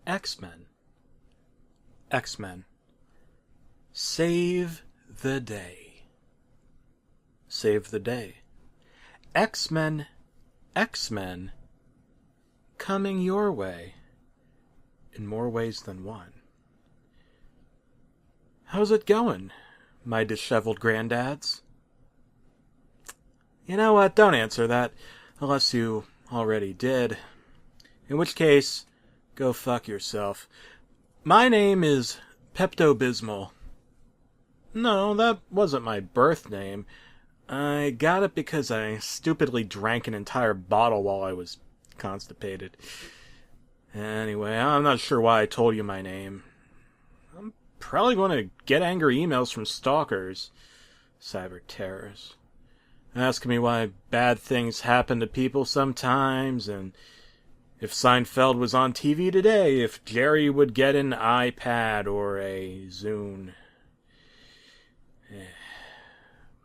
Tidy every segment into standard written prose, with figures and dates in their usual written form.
X-Men. X-Men. Save the day. Save the day. X-Men. X-Men. Coming your way. In more ways than one. How's it going, my disheveled granddads? You know what? Don't answer that, unless you already did. In which case, go fuck yourself. My name is Pepto-Bismol. No, that wasn't my birth name. I got it because I stupidly drank an entire bottle while I was constipated. Anyway, I'm not sure why I told you my name. I'm probably going to get angry emails from stalkers, cyber terrorists, asking me why bad things happen to people sometimes, and if Seinfeld was on TV today, if Jerry would get an iPad or a Zune.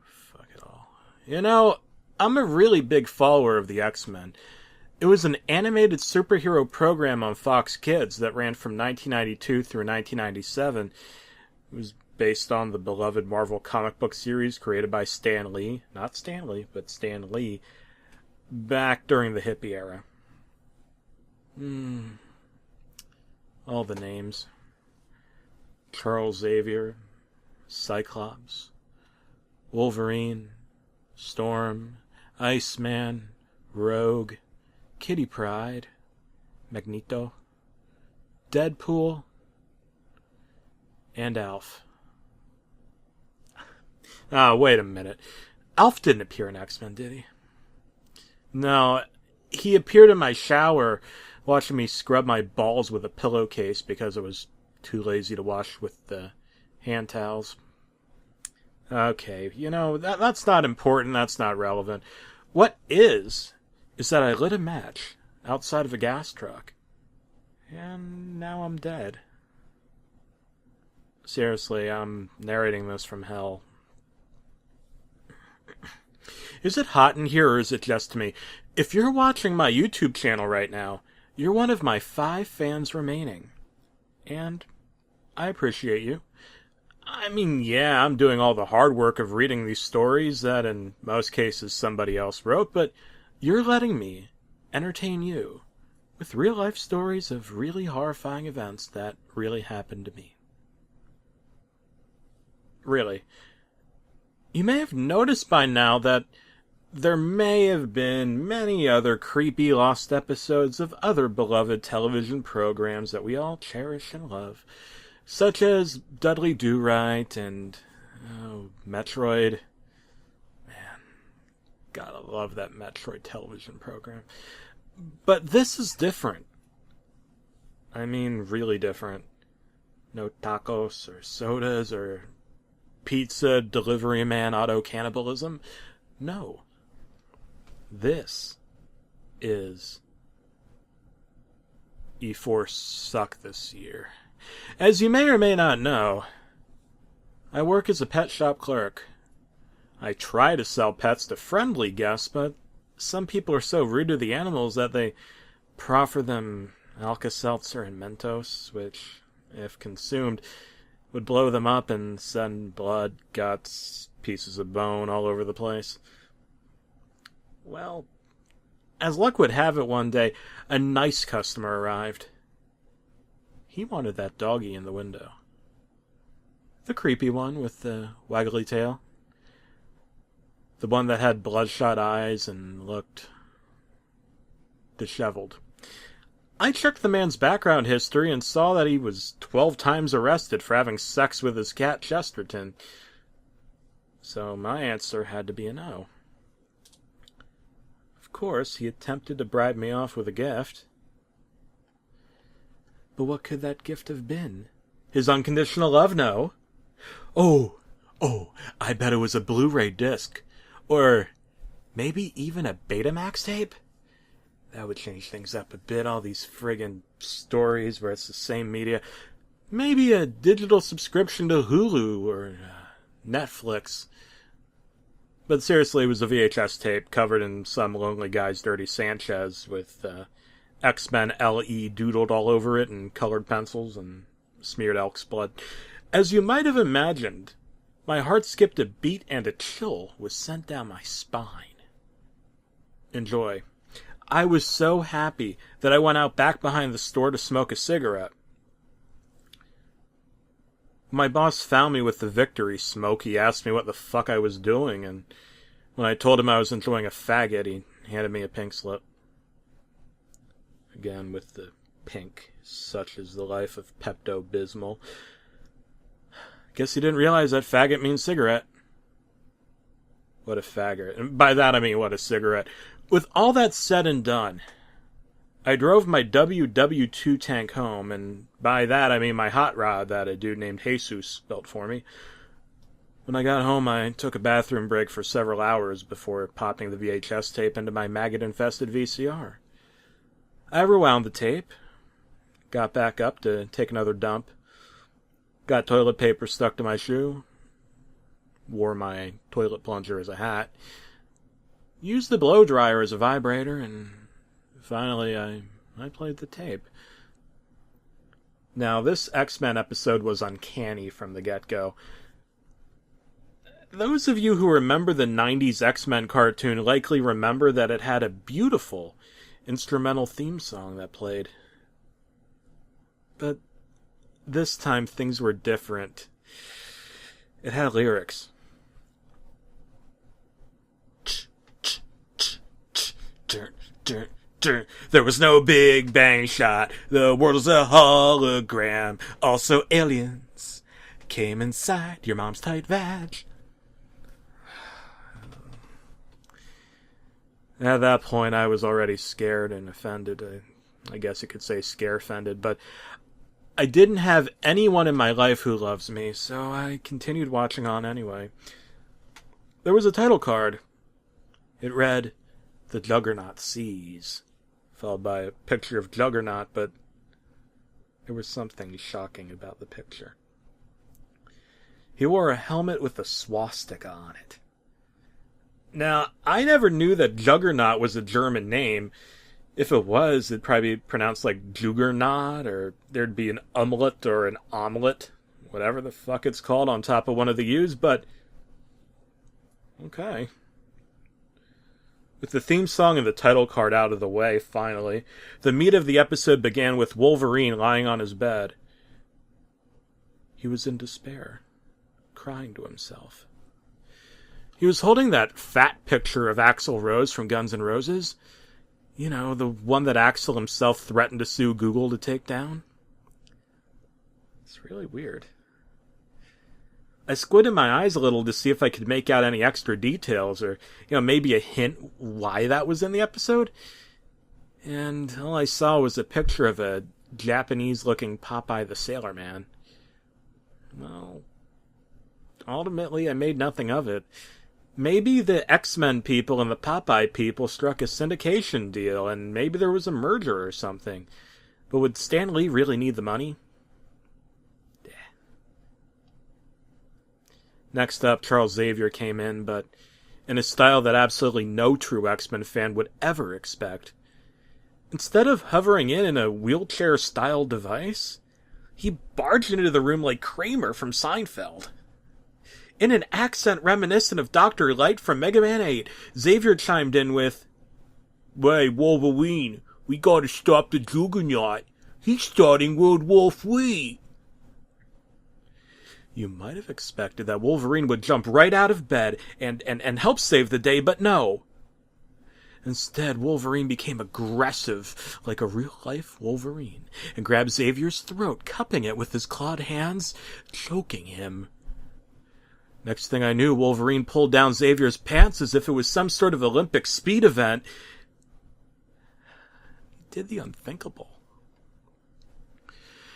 Fuck it all. You know, I'm a really big follower of the X-Men. It was an animated superhero program on Fox Kids that ran from 1992 through 1997. It was based on the beloved Marvel comic book series created by Stan Lee, not Stanley, but Stan Lee, back during the hippie era. All the names. Charles Xavier, Cyclops, Wolverine, Storm, Iceman, Rogue, Kitty Pryde, Magneto, Deadpool, and Alf. Wait a minute. Alf didn't appear in X-Men, did he? No, he appeared in my shower watching me scrub my balls with a pillowcase because I was too lazy to wash with the hand towels. Okay, you know, that's not important, that's not relevant. What is that I lit a match outside of a gas truck, and now I'm dead. Seriously, I'm narrating this from hell. Is it hot in here, or is it just me? If you're watching my YouTube channel right now, you're one of my 5 fans remaining. And I appreciate you. I mean, yeah, I'm doing all the hard work of reading these stories that in most cases somebody else wrote, but you're letting me entertain you with real-life stories of really horrifying events that really happened to me. Really. You may have noticed by now that there may have been many other creepy lost episodes of other beloved television programs that we all cherish and love, such as Dudley Do-Right and Metroid. Gotta love that Metroid television program. But this is different. I mean, really different. No tacos or sodas or pizza delivery man auto cannibalism. No. This is E4 Suck this year. As you may or may not know, I work as a pet shop clerk. I try to sell pets to friendly guests, but some people are so rude to the animals that they proffer them Alka-Seltzer and Mentos, which, if consumed, would blow them up and send blood, guts, pieces of bone all over the place. Well, as luck would have it one day, a nice customer arrived. He wanted that doggy in the window. The creepy one with the waggly tail. The one that had bloodshot eyes and looked disheveled. I checked the man's background history and saw that he was 12 times arrested for having sex with his cat Chesterton. So my answer had to be a no. Of course, he attempted to bribe me off with a gift. But what could that gift have been? His unconditional love? No. Oh, I bet it was a Blu-ray disc. Or maybe even a Betamax tape? That would change things up a bit, all these friggin' stories where it's the same media. Maybe a digital subscription to Hulu or Netflix. But seriously, it was a VHS tape covered in some lonely guy's dirty Sanchez with X-Men LE doodled all over it in colored pencils and smeared elk's blood. As you might have imagined, my heart skipped a beat and a chill was sent down my spine. Enjoy. I was so happy that I went out back behind the store to smoke a cigarette. My boss found me with the victory smoke. He asked me what the fuck I was doing, and when I told him I was enjoying a faggot, he handed me a pink slip. Again, with the pink, such is the life of Pepto-Bismol. Guess he didn't realize that faggot means cigarette. What a faggot. And by that I mean what a cigarette. With all that said and done, I drove my WW2 tank home, and by that I mean my hot rod that a dude named Jesus built for me. When I got home, I took a bathroom break for several hours before popping the VHS tape into my maggot-infested VCR. I rewound the tape, got back up to take another dump, got toilet paper stuck to my shoe, wore my toilet plunger as a hat, used the blow dryer as a vibrator, and finally I played the tape. Now, this X-Men episode was uncanny from the get-go. Those of you who remember the 90s X-Men cartoon likely remember that it had a beautiful instrumental theme song that played. But this time things were different. It had lyrics. There was no Big Bang shot. The world was a hologram. Also aliens came inside your mom's tight vag. At that point, I was already scared and offended. I guess you could say scare-offended, but I didn't have anyone in my life who loves me, so I continued watching on anyway. There was a title card. It read, "The Juggernaut Sees," followed by a picture of Juggernaut, but there was something shocking about the picture. He wore a helmet with a swastika on it. Now, I never knew that Juggernaut was a German name. If it was, it'd probably be pronounced like Juggernaut, or there'd be an omelet or an omelet, whatever the fuck it's called, on top of one of the U's, but okay. With the theme song and the title card out of the way, finally, the meat of the episode began with Wolverine lying on his bed. He was in despair, crying to himself. He was holding that fat picture of Axl Rose from Guns N' Roses. You know, the one that Axl himself threatened to sue Google to take down. It's really weird. I squinted my eyes a little to see if I could make out any extra details, or, maybe a hint why that was in the episode. And all I saw was a picture of a Japanese-looking Popeye the Sailor Man. Well, ultimately I made nothing of it. Maybe the X-Men people and the Popeye people struck a syndication deal, and maybe there was a merger or something. But would Stan Lee really need the money? Yeah. Next up, Charles Xavier came in, but in a style that absolutely no true X-Men fan would ever expect. Instead of hovering in a wheelchair-style device, he barged into the room like Kramer from Seinfeld. In an accent reminiscent of Dr. Light from Mega Man 8, Xavier chimed in with, "Hey, Wolverine, we gotta stop the Juggernaut. He's starting World War III. You might have expected that Wolverine would jump right out of bed and help save the day, but no. Instead, Wolverine became aggressive, like a real-life Wolverine, and grabbed Xavier's throat, cupping it with his clawed hands, choking him. Next thing I knew, Wolverine pulled down Xavier's pants as if it was some sort of Olympic speed event. He did the unthinkable.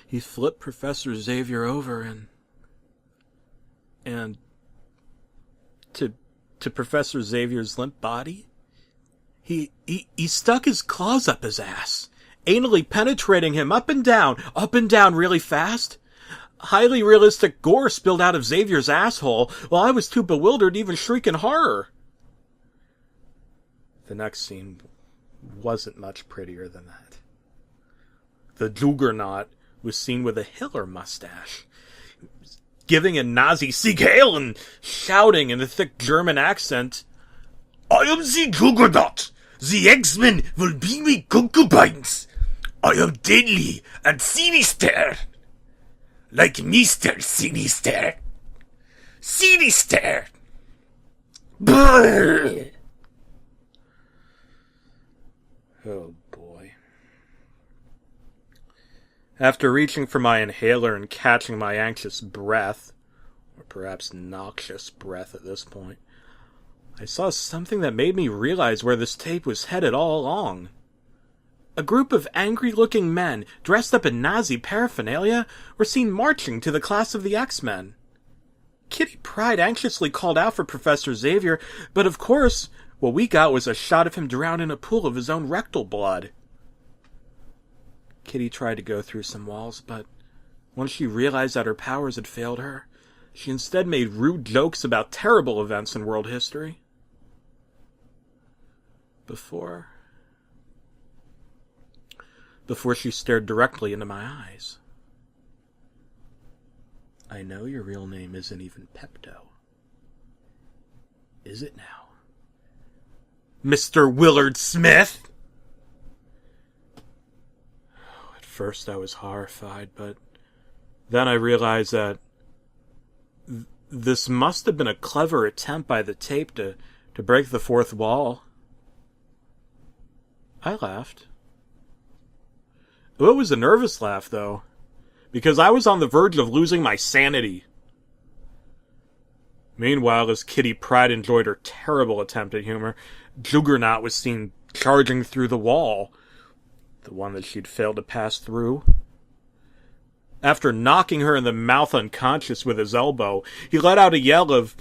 He flipped Professor Xavier over and to Professor Xavier's limp body, he stuck his claws up his ass, anally penetrating him up and down really fast. Highly realistic gore spilled out of Xavier's asshole, while I was too bewildered to even shriek in horror. The next scene wasn't much prettier than that. The Juggernaut was seen with a Hitler mustache, giving a Nazi Sieg Heil and shouting in a thick German accent, "I am the Juggernaut! The X-Men will be me concubines! I am deadly and sinister! Like Mr. Sinister! Sinister! Brrr!" Oh boy. After reaching for my inhaler and catching my anxious breath, or perhaps noxious breath at this point, I saw something that made me realize where this tape was headed all along. A group of angry-looking men, dressed up in Nazi paraphernalia, were seen marching to the class of the X-Men. Kitty Pryde anxiously called out for Professor Xavier, but of course, what we got was a shot of him drowned in a pool of his own rectal blood. Kitty tried to go through some walls, but once she realized that her powers had failed her, she instead made rude jokes about terrible events in world history. Before she stared directly into my eyes. "I know your real name isn't even Pepto. Is it now, Mr. Willard Smith?" At first I was horrified, but then I realized that this must have been a clever attempt by the tape to break the fourth wall. I laughed. It was a nervous laugh, though, because I was on the verge of losing my sanity. Meanwhile, as Kitty Pryde enjoyed her terrible attempt at humor, Juggernaut was seen charging through the wall, the one that she'd failed to pass through. After knocking her in the mouth unconscious with his elbow, he let out a yell of,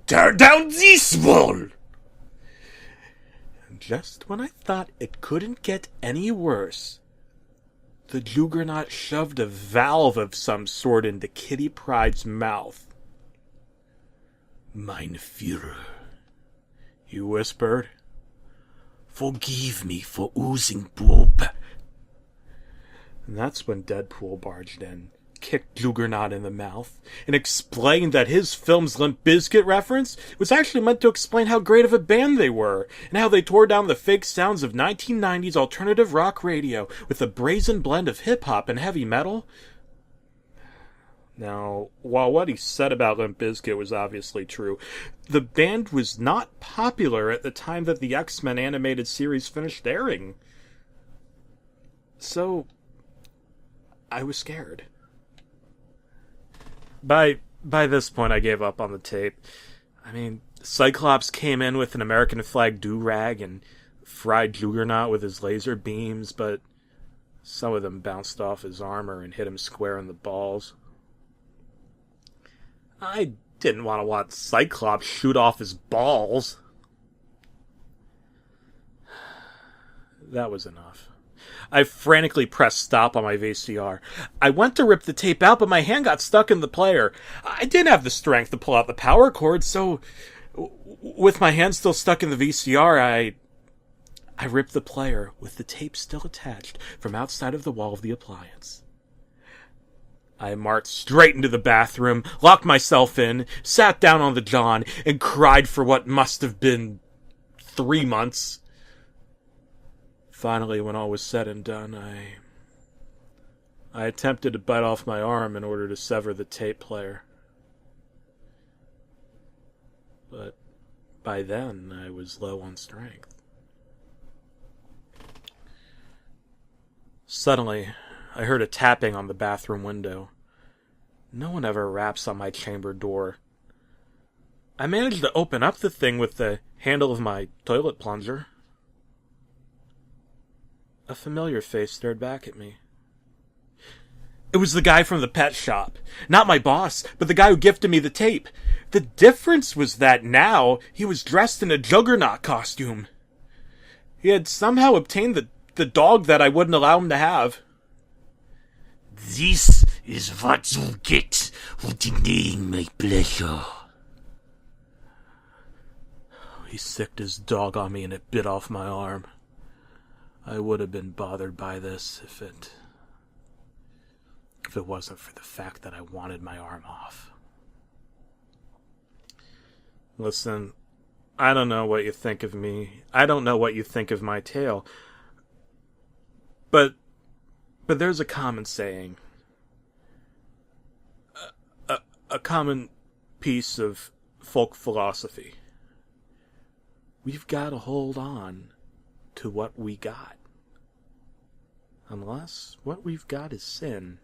"Tear down this wall!" And just when I thought it couldn't get any worse, the Juggernaut shoved a valve of some sort into Kitty Pryde's mouth. "Mein Führer," he whispered. "Forgive me for oozing poop." And that's when Deadpool barged in, kicked Juggernaut in the mouth, and explained that his film's Limp Bizkit reference was actually meant to explain how great of a band they were, and how they tore down the fake sounds of 1990s alternative rock radio with a brazen blend of hip-hop and heavy metal. Now, while what he said about Limp Bizkit was obviously true, the band was not popular at the time that the X-Men animated series finished airing. So I was scared. By this point, I gave up on the tape. I mean, Cyclops came in with an American flag do-rag and fried Juggernaut with his laser beams, but some of them bounced off his armor and hit him square in the balls. I didn't want to watch Cyclops shoot off his balls. That was enough. I frantically pressed stop on my VCR. I went to rip the tape out, but my hand got stuck in the player. I didn't have the strength to pull out the power cord, so with my hand still stuck in the VCR, I ripped the player with the tape still attached from outside of the wall of the appliance. I marched straight into the bathroom, locked myself in, sat down on the john, and cried for what must have been 3 months. Finally, when all was said and done, I attempted to bite off my arm in order to sever the tape player. But by then, I was low on strength. Suddenly, I heard a tapping on the bathroom window. No one ever raps on my chamber door. I managed to open up the thing with the handle of my toilet plunger. A familiar face stared back at me. It was the guy from the pet shop. Not my boss, but the guy who gifted me the tape. The difference was that now he was dressed in a Juggernaut costume. He had somehow obtained the dog that I wouldn't allow him to have. "This is what you get for denying my pleasure." He sicked his dog on me and it bit off my arm. I would have been bothered by this if it if it wasn't for the fact that I wanted my arm off. Listen, I don't know what you think of me. I don't know what you think of my tale. But there's a common saying. A common piece of folk philosophy. We've got to hold on to what we got. Unless what we've got is sin.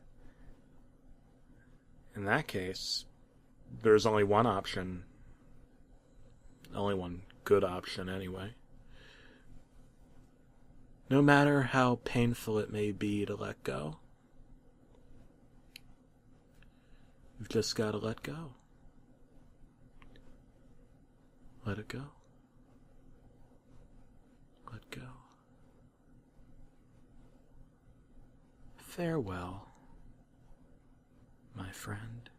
In that case, there's only one option. Only one good option, anyway. No matter how painful it may be to let go, you've just got to let go. Let it go. Let go. Farewell, my friend.